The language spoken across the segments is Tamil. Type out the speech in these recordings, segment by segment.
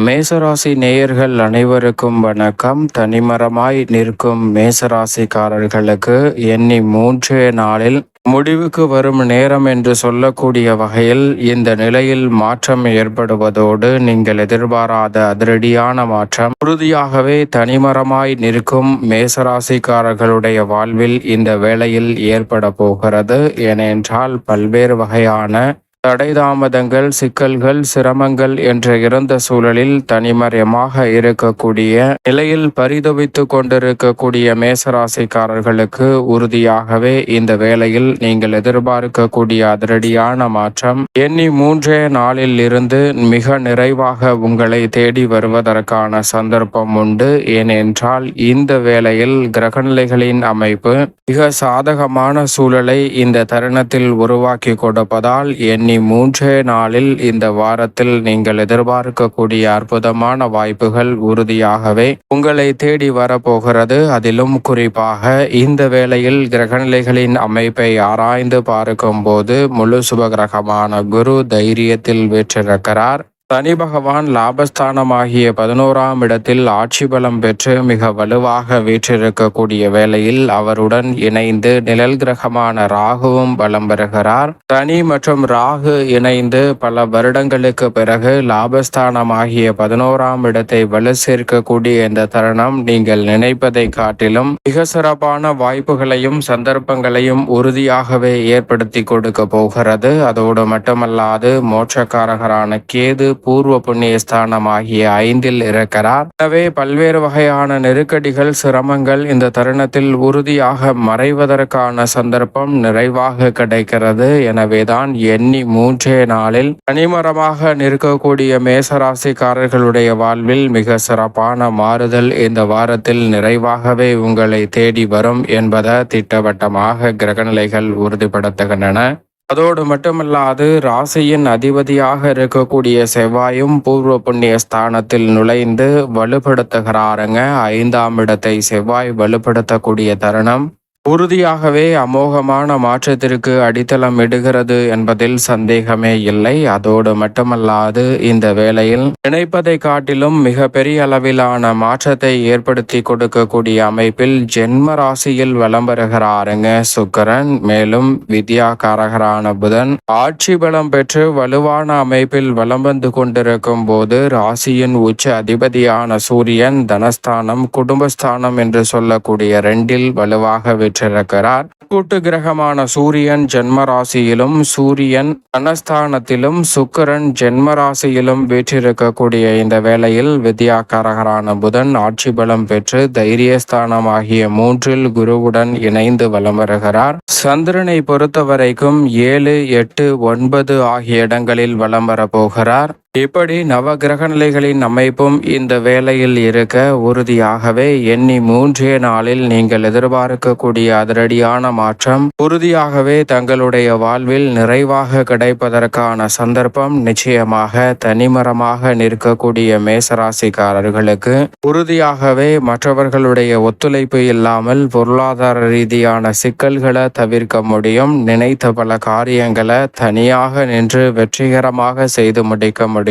மேசராசி நேயர்கள் அனைவருக்கும் வணக்கம். தனிமரமாய் நிற்கும் மேசராசிக்காரர்களுக்கு எண்ணி 3 நாளில் முடிவுக்கு வரும் நேரம் என்று சொல்லக்கூடிய வகையில் இந்த நிலையில் மாற்றம் ஏற்படுவதோடு நீங்கள் எதிர்பாராத அதிரடியான மாற்றம் உறுதியாகவே தனிமரமாய் நிற்கும் மேசராசிக்காரர்களுடைய வாழ்வில் இந்த வேளையில் ஏற்பட போகிறது. ஏனென்றால் பல்வேறு வகையான தடை தாமதங்கள், சிக்கல்கள், சிரமங்கள் என்ற இருந்த சூழலில் தனிமரமாக இருக்கக்கூடிய நிலையில் பரிதவித்து கொண்டிருக்கக்கூடிய மேசராசிக்காரர்களுக்கு உறுதியாகவே இந்த வேளையில் நீங்கள் எதிர்பார்க்கக்கூடிய அதிரடியான மாற்றம் எண்ணி 3 நாளில் இருந்து மிக நிறைவாக உங்களை தேடி வருவதற்கான சந்தர்ப்பம் உண்டு. ஏனென்றால் இந்த வேளையில் கிரகநிலைகளின் அமைப்பு மிக சாதகமான சூழலை இந்த தருணத்தில் உருவாக்கி கொடுப்பதால் எண்ணி 3 நாளில் இந்த வாரத்தில் நீங்கள் எதிர்பார்க்கக்கூடிய அற்புதமான வாய்ப்புகள் உறுதியாகவே உங்களை தேடி வரப்போகிறது. அதிலும் குறிப்பாக இந்த வேளையில் கிரகநிலைகளின் அமைப்பை ஆராய்ந்து பார்க்கும் போது முழு சுபகிரகமான குரு தைரியத்தில் வீற்றிருக்கிறார். சனி பகவான் லாபஸ்தானமாகிய 11ஆம் இடத்தில் ஆட்சி பலம் பெற்று மிக வலுவாக வீற்றிருக்கக்கூடிய வேளையில் அவருடன் இணைந்து நிழல் கிரகமான ராகுவும் பலம் பெறுகிறார். சனி மற்றும் ராகு இணைந்து பல வருடங்களுக்கு பிறகு லாபஸ்தானமாகிய 11ஆம் இடத்தை வலு சேர்க்கக்கூடிய இந்த தருணம் நீங்கள் நினைப்பதை காட்டிலும் மிக சிறப்பான வாய்ப்புகளையும் சந்தர்ப்பங்களையும் உறுதியாகவே ஏற்படுத்தி கொடுக்க போகிறது. அதோடு மட்டுமல்லாது மோட்சக்காரகரான கேது பூர்வ புண்ணிய ஸ்தானம் ஆகிய 5இல் இருக்கிறார். எனவே பல்வேறு வகையான நெருக்கடிகள், சிரமங்கள் இந்த தருணத்தில் உறுதியாக மறைவதற்கான சந்தர்ப்பம் நிறைவாக கிடைக்கிறது. எனவேதான் எண்ணி 3 நாளில் தனிமரமாக நிற்கக்கூடிய மேசராசிக்காரர்களுடைய வாழ்வில் மிக சிறப்பான மாறுதல் இந்த வாரத்தில் நிறைவாகவே உங்களை தேடி வரும் என்பதை திட்டவட்டமாக கிரகநிலைகள் உறுதிப்படுத்துகின்றன. அதோடு மட்டுமல்லாது ராசியின் அதிபதியாக இருக்கக்கூடிய செவ்வாயும் பூர்வ புண்ணிய ஸ்தானத்தில் நுழைந்து வலுப்படுத்துகிறாருங்க. 5ஆம் இடத்தை செவ்வாய் வலுப்படுத்தக்கூடிய தருணம் உறுதியாகவே அமோகமான மாற்றத்திற்கு அடித்தளம் இடுகிறது என்பதில் சந்தேகமே இல்லை. அதோடு மட்டுமல்லாது இந்த வேளையில் நினைப்பதை காட்டிலும் மிக பெரிய அளவிலான மாற்றத்தை ஏற்படுத்தி கொடுக்கக்கூடிய அமைப்பில் ஜென்ம ராசியில் வலம் பெறுகிறாருங்க சுக்கிரன். மேலும் வித்யாகாரகரான புதன் ஆட்சி பலம் பெற்று வலுவான அமைப்பில் வலம் வந்து கொண்டிருக்கும் போது ராசியின் உச்ச அதிபதியான சூரியன் தனஸ்தானம், குடும்பஸ்தானம் என்று சொல்லக்கூடிய 2இல் வலுவாக இருக்கிறார். கூட்டு கிரகமான சூரியன் ஜென்ம ராசியிலும் சூரியன் தனஸ்தானத்திலும் சுக்கிரன் ஜென்ம ராசியிலும் வீற்றிருக்கக்கூடிய இந்த வேளையில் வித்யாகாரகரான புதன் ஆட்சி பலம் பெற்று தைரியஸ்தானம் ஆகிய 3இல் குருவுடன் இணைந்து வலம் வருகிறார். சந்திரனை பொறுத்தவரைக்கும் 7, 8, 9 ஆகிய இடங்களில் வலம் வரப்போகிறார். இப்படி நவ கிரக நிலைகளின் அமைப்பும் இந்த வேளையில் இருக்க உறுதியாகவே எண்ணி 3 நாளில் நீங்கள் எதிர்பார்க்கக்கூடிய அதிரடியான மாற்றம் உறுதியாகவே தங்களுடைய வாழ்வில் நிறைவாக கிடைப்பதற்கான சந்தர்ப்பம் நிச்சயமாக தனிமரமாக நிற்கக்கூடிய மேசராசிக்காரர்களுக்கு உறுதியாகவே மற்றவர்களுடைய ஒத்துழைப்பு இல்லாமல் பொருளாதார ரீதியான சிக்கல்களை தவிர்க்க முடியும். நினைத்த பல காரியங்களை தனியாக நின்று வெற்றிகரமாக செய்து முடிக்க முடியும்.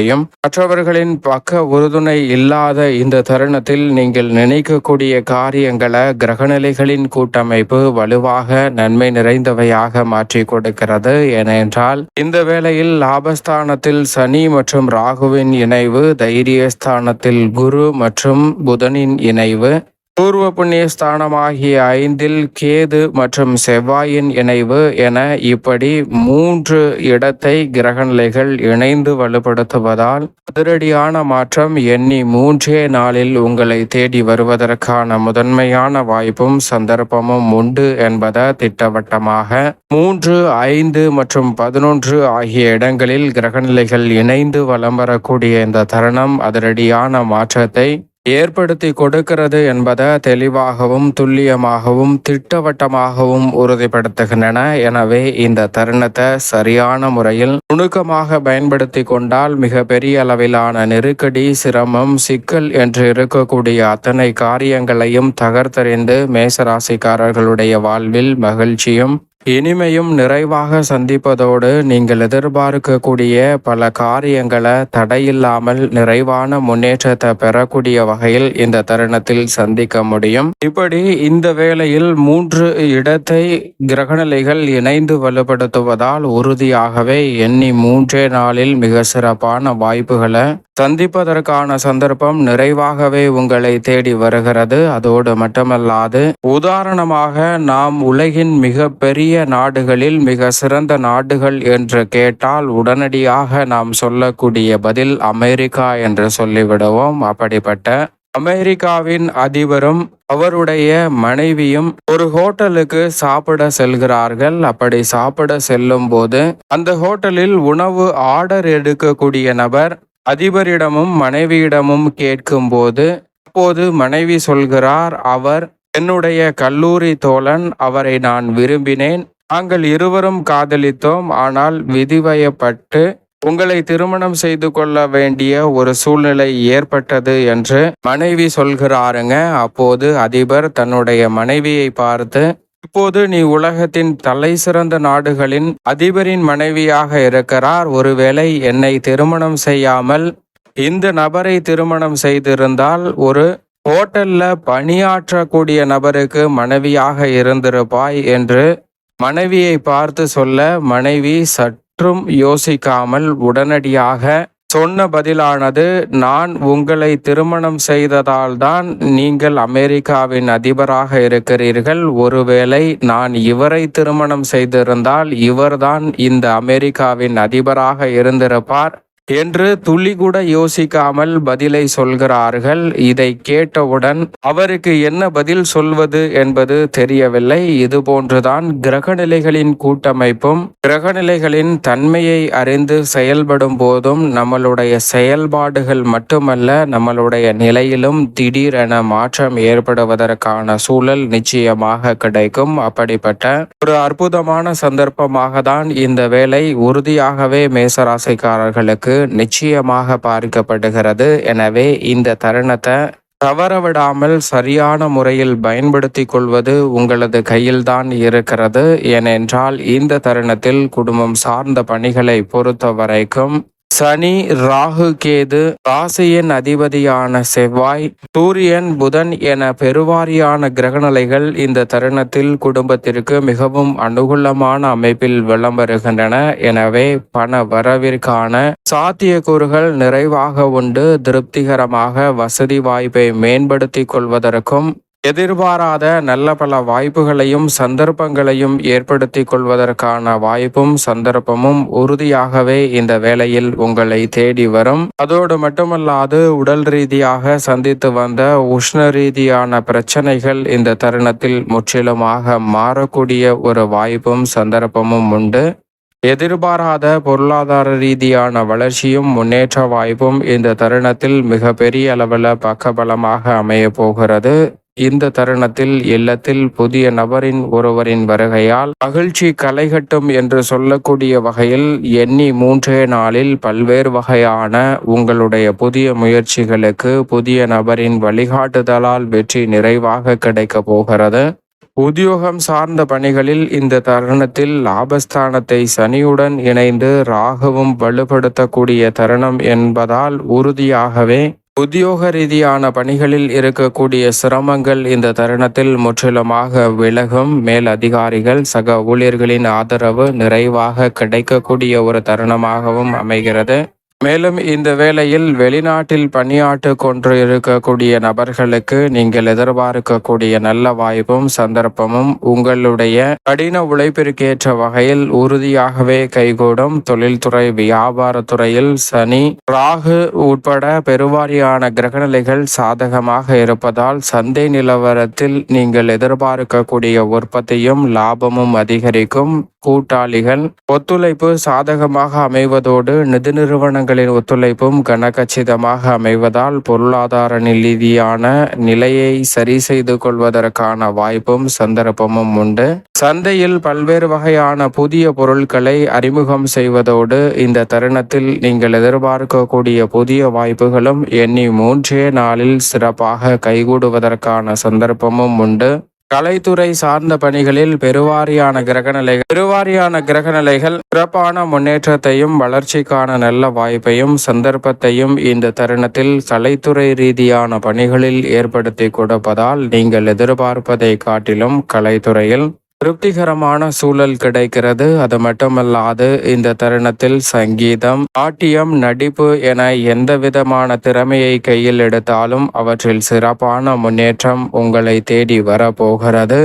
மற்றவர்களின் பக்க உறுதுணை இல்லாத இந்த தருணத்தில் நீங்கள் நினைக்கக்கூடிய காரியங்களை கிரகநிலைகளின் கூட்டமைப்பு வலுவாக நன்மை நிறைந்தவையாக மாற்றி கொடுக்கிறது. ஏனென்றால் இந்த வேளையில் லாபஸ்தானத்தில் சனி மற்றும் ராகுவின் இணைவு, தைரியஸ்தானத்தில் குரு மற்றும் புதனின் இணைவு, பூர்வ புண்ணிய ஸ்தானமாகிய 5இல் கேது மற்றும் செவ்வாயின் இணைவு என இப்படி 3 இடத்தை கிரகநிலைகள் இணைந்து வலுப்படுத்துவதால் அதிரடியான மாற்றம் எண்ணி 3 நாளில் உங்களை தேடி வருவதற்கான முதன்மையான வாய்ப்பும் சந்தர்ப்பமும் உண்டு என்பதை திட்டவட்டமாக 3, 5 மற்றும் 11 ஆகிய இடங்களில் கிரகநிலைகள் இணைந்து வலம் வரக்கூடிய இந்த தருணம் அதிரடியான மாற்றத்தை ஏற்படுத்தி கொடுக்கிறது என்பதை தெளிவாகவும் துல்லியமாகவும் திட்டவட்டமாகவும் உறுதிப்படுத்துகின்றன. எனவே இந்த தருணத்தை சரியான முறையில் நுணுக்கமாக பயன்படுத்தி கொண்டால் மிக பெரிய அளவிலான நெருக்கடி, சிரமம், சிக்கல் என்று இருக்கக்கூடிய அத்தனை காரியங்களையும் தகர்த்தெறிந்து மேசராசிக்காரர்களுடைய வாழ்வில் மகிழ்ச்சியும் இனிமையும் நிறைவாக சந்திப்பதோடு நீங்கள் எதிர்பார்க்கக்கூடிய பல காரியங்களை தடையில்லாமல் நிறைவான முன்னேற்றத்தை பெறக்கூடிய வகையில் இந்த தருணத்தில் சந்திக்க முடியும். இப்படி இந்த வேளையில் 3 இடத்தை கிரகநிலைகள் இணைந்து வலுப்படுத்துவதால் உறுதியாகவே எண்ணி 3 நாளில் மிக சிறப்பான வாய்ப்புகளை சந்திப்பதற்கான சந்தர்ப்பம் நிறைவாகவே உங்களை தேடி வருகிறது. அதோடு மட்டுமல்லாது, உதாரணமாக நாம் உலகின் மிக பெரிய நாடுகளில் மிக சிறந்த நாடுகள் என்று கேட்டால் உடனடியாக நாம் சொல்லக்கூடிய பதில் அமெரிக்கா என்று சொல்லிவிடுவோம். அப்படிப்பட்ட அமெரிக்காவின் அதிபரும் அவருடைய மனைவியும் ஒரு ஹோட்டலுக்கு சாப்பிட செல்கிறார்கள். அப்படி சாப்பிட செல்லும் போது அந்த ஹோட்டலில் உணவு ஆர்டர் எடுக்கக்கூடிய நபர் அதிபரிடமும் மனைவியிடமும் கேட்கும்போது, அப்போது மனைவி சொல்கிறார், அவர் என்னுடைய கல்லூரி தோழன், அவரை நான் விரும்பினேன், நாங்கள் இருவரும் காதலித்தோம், ஆனால் விதிவயப்பட்டு உங்களை திருமணம் செய்து கொள்ள வேண்டிய ஒரு சூழ்நிலை ஏற்பட்டது என்று மனைவி சொல்கிறாருங்க. அப்போது அதிபர் தன்னுடைய மனைவியை பார்த்து, இப்போது நீ உலகத்தின் தலை சிறந்த நாடுகளின் அதிபரின் மனைவியாக இருக்கிறார். ஒருவேளை என்னை திருமணம் செய்யாமல் இந்த நபரை திருமணம் செய்திருந்தால் ஒரு ஹோட்டல்ல பணியாற்றக்கூடிய நபருக்கு மனைவியாக இருந்திருப்பாய் என்று மனைவியை பார்த்து சொல்ல, மனைவி சற்றும் யோசிக்காமல் உடனடியாக சொன்ன பதிலானது, நான் உங்களை திருமணம் செய்ததால் தான் நீங்கள் அமெரிக்காவின் அதிபராக இருக்கிறீர்கள். ஒருவேளை நான் இவரை திருமணம் செய்திருந்தால் இவர்தான் இந்த அமெரிக்காவின் அதிபராக இருந்திருப்பார் என்று துளி கூட யோசிக்காமல் பதிலை சொல்கிறார்கள். இதை கேட்டவுடன் அவருக்கு என்ன பதில் சொல்வது என்பது தெரியவில்லை. இதுபோன்றுதான் கிரகநிலைகளின் கூட்டமைப்பும் கிரகநிலைகளின் தன்மையை அறிந்து செயல்படும் போதும் நம்மளுடைய செயல்பாடுகள் மட்டுமல்ல, நம்மளுடைய நிலையிலும் திடீரென மாற்றம் ஏற்படுவதற்கான சூழல் நிச்சயமாக கிடைக்கும். அப்படிப்பட்ட ஒரு அற்புதமான சந்தர்ப்பமாக தான் இந்த வேளை உறுதியாகவே மேசராசிக்காரர்களுக்கு நிச்சயமாக பார்க்கப்படுகிறது. எனவே இந்த தருணத்தை தவறவிடாமல் சரியான முறையில் பயன்படுத்தி கொள்வது உங்களது கையில்தான் இருக்கிறது. ஏனென்றால் இந்த தருணத்தில் குடும்பம் சார்ந்த பணிகளை பொறுத்த வரைக்கும் சனி, ராகு, கேது, ராசியின் அதிபதியான செவ்வாய், சூரியன், புதன் என பெருவாரியான கிரகநிலைகள் இந்த தருணத்தில் குடும்பத்திற்கு மிகவும் அனுகூலமான அமைப்பில் வலம் வருகின்றன. எனவே பண வரவிற்கான சாத்தியக்கூறுகள் நிறைவாக உண்டு. திருப்திகரமாக வசதி வாய்ப்பை மேம்படுத்தி கொள்வதற்கும் எதிர்பாராத நல்ல பல வாய்ப்புகளையும் சந்தர்ப்பங்களையும் ஏற்படுத்தி கொள்வதற்கான வாய்ப்பும் சந்தர்ப்பமும் உறுதியாகவே இந்த வேளையில் உங்களை தேடி வரும். அதோடு மட்டுமல்லாது, உடல் ரீதியாக சந்தித்து வந்த உஷ்ண ரீதியான பிரச்சனைகள் இந்த தருணத்தில் முற்றிலுமாக மாறக்கூடிய ஒரு வாய்ப்பும் சந்தர்ப்பமும் உண்டு. எதிர்பாராத பொருளாதார ரீதியான வளர்ச்சியும் முன்னேற்ற வாய்ப்பும் இந்த தருணத்தில் மிக பெரிய அளவில் பக்கபலமாக அமைய போகிறது. இந்த தருணத்தில் இல்லத்தில் புதிய நபரின் ஒருவரின் வருகையால் மகிழ்ச்சி களைகட்டும் என்று சொல்லக்கூடிய வகையில் எண்ணி 3 நாளில் பல்வேறு வகையான உங்களுடைய புதிய முயற்சிகளுக்கு புதிய நபரின் வழிகாட்டுதலால் வெற்றி நிறைவாக கிடைக்க போகிறது. உத்தியோகம் சார்ந்த பணிகளில் இந்த தருணத்தில் லாபஸ்தானத்தை சனியுடன் இணைந்து ராகுவும் வலுப்படுத்தக்கூடிய தருணம் என்பதால் உறுதியாகவே உத்தியோக ரீதியான பணிகளில் இருக்கக்கூடிய சிரமங்கள் இந்த தருணத்தில் முற்றிலுமாக விலகும். மேல் அதிகாரிகள் சக ஊழியர்களின் ஆதரவு நிறைவாக கிடைக்கக்கூடிய ஒரு தருணமாகவும் அமைகிறது. மேலும் இந்த வேளையில் வெளிநாட்டில் பணியாற்று கொண்டு இருக்கக்கூடிய நபர்களுக்கு நீங்கள் எதிர்பார்க்கக்கூடிய நல்ல வாய்ப்பும் சந்தர்ப்பமும் உங்களுடைய கடின உழைப்பிற்கேற்ற வகையில் உறுதியாகவே கைகூடும். தொழில்துறை, வியாபாரத்துறையில் சனி, ராகு உட்பட பெருவாரியான கிரகநிலைகள் சாதகமாக இருப்பதால் சந்தை நிலவரத்தில் நீங்கள் எதிர்பார்க்கக்கூடிய உற்பத்தியும் லாபமும் அதிகரிக்கும். கூட்டாளிகள் ஒத்துழைப்பு சாதகமாக அமைவதோடு நிதி நிறுவனங்களின் ஒத்துழைப்பும் கனகச்சிதமாக அமைவதால் பொருளாதார ரீதியான நிலையை சரி செய்து கொள்வதற்கான வாய்ப்பும் சந்தர்ப்பமும் உண்டு. சந்தையில் பல்வேறு வகையான புதிய பொருட்களை அறிமுகம் செய்வதோடு இந்த தருணத்தில் நீங்கள் எதிர்பார்க்கக்கூடிய புதிய வாய்ப்புகளும் எண்ணி 3 நாளில் சிறப்பாக கைகூடுவதற்கான சந்தர்ப்பமும் உண்டு. கலைத்துறை சார்ந்த பணிகளில் பெருவாரியான கிரகநிலைகள் சிறப்பான முன்னேற்றத்தையும் வளர்ச்சிக்கான நல்ல வாய்ப்பையும் சந்தர்ப்பத்தையும் இந்த தருணத்தில் கலைத்துறை ரீதியான பணிகளில் ஏற்படுத்தி கொடுப்பதால் நீங்கள் எதிர்பார்ப்பதை காட்டிலும் கலைத்துறையில் திருப்திகரமான சூழல் கிடைக்கிறது. அது மட்டுமல்லாது இந்த தருணத்தில் சங்கீதம், நாட்டியம், நடிப்பு என எந்த விதமான திறமையை கையில் எடுத்தாலும் அவற்றில் சிறப்பான முன்னேற்றம் உங்களை தேடி வரப்போகிறது.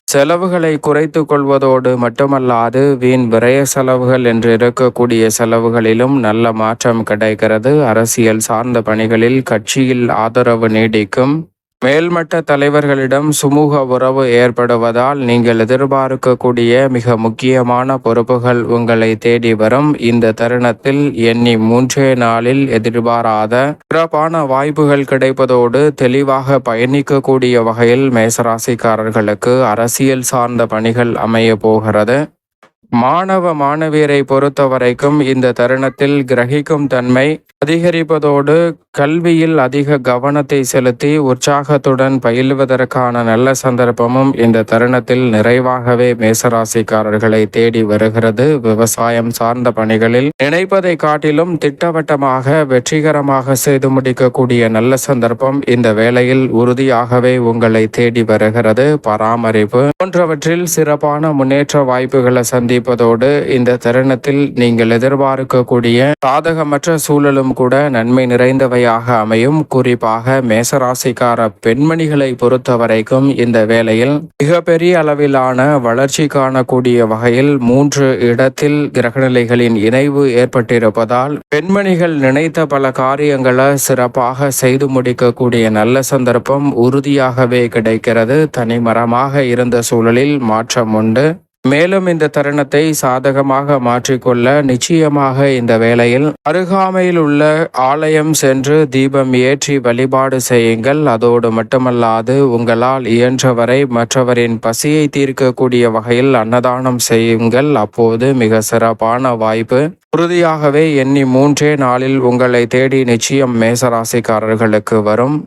செலவுகளை குறைத்து கொள்வதோடு மட்டுமல்லாது வீண் விரய செலவுகள் என்று இருக்கக்கூடிய செலவுகளிலும் நல்ல மாற்றம் கிடைக்கிறது. அரசியல் சார்ந்த பணிகளில் கட்சியில் ஆதரவு நீடிக்கும். மேல்மட்ட தலைவர்களிடம் சுமூக உறவு ஏற்படுவதால் நீங்கள் எதிர்பார்க்கக்கூடிய மிக முக்கியமான பொறுப்புகள் உங்களை தேடி வரும். இந்த தருணத்தில் எண்ணி 3 நாளில் எதிர்பாராத சிறப்பான வாய்ப்புகள் கிடைப்பதோடு தெளிவாக பயணிக்கக்கூடிய வகையில் மேசராசிக்காரர்களுக்கு அரசியல் சார்ந்த பணிகள் அமைய போகிறது. மாணவ மாணவியரை பொறுத்த வரைக்கும் இந்த தருணத்தில் கிரகிக்கும் தன்மை அதிகரிப்பதோடு கல்வியில் அதிக கவனத்தை செலுத்தி உற்சாகத்துடன் பயிலுவதற்கான நல்ல சந்தர்ப்பமும் இந்த தருணத்தில் நிறைவாகவே மேசராசிக்காரர்களை தேடி வருகிறது. விவசாயம் சார்ந்த பணிகளில் நினைப்பதை காட்டிலும் திட்டவட்டமாக வெற்றிகரமாக செய்து முடிக்கக்கூடிய நல்ல சந்தர்ப்பம் இந்த வேளையில் உறுதியாகவே உங்களை தேடி வருகிறது. பராமரிப்பு போன்றவற்றில் சிறப்பான முன்னேற்ற வாய்ப்புகளை சந்திப்பதோடு இந்த தருணத்தில் நீங்கள் எதிர்பார்க்கக்கூடிய சாதகமற்ற சூழலும் கூட நன்மை நிறைந்தவையாக அமையும். குறிப்பாக மேசராசிக்கார பெண்மணிகளை பொறுத்த வரைக்கும் இந்த வேளையில் மிகப்பெரிய அளவிலான வளர்ச்சி காணக்கூடிய வகையில் 3 இடத்தில் கிரகநிலைகளின் இணைவு ஏற்பட்டிருப்பதால் பெண்மணிகள் நினைத்த பல காரியங்களை சிறப்பாக செய்து முடிக்கக்கூடிய நல்ல சந்தர்ப்பம் உறுதியாகவே கிடைக்கிறது. தனிமரமாக இருந்த சூழலில் மாற்றம் உண்டு. மேலும் இந்த தருணத்தை சாதகமாக மாற்றிக்கொள்ள நிச்சயமாக இந்த வேளையில் அருகாமையில் உள்ள ஆலயம் சென்று தீபம் ஏற்றி வழிபாடு செய்யுங்கள். அதோடு மட்டுமல்லாது உங்களால் இயன்றவரை மற்றவரின் பசியை தீர்க்கக்கூடிய வகையில் அன்னதானம் செய்யுங்கள். அப்போது மிக சிறப்பான வாய்ப்பு உறுதியாகவே எண்ணி 3 நாளில் உங்களை தேடி நிச்சயம் மேசராசிக்காரர்களுக்கு வரும்.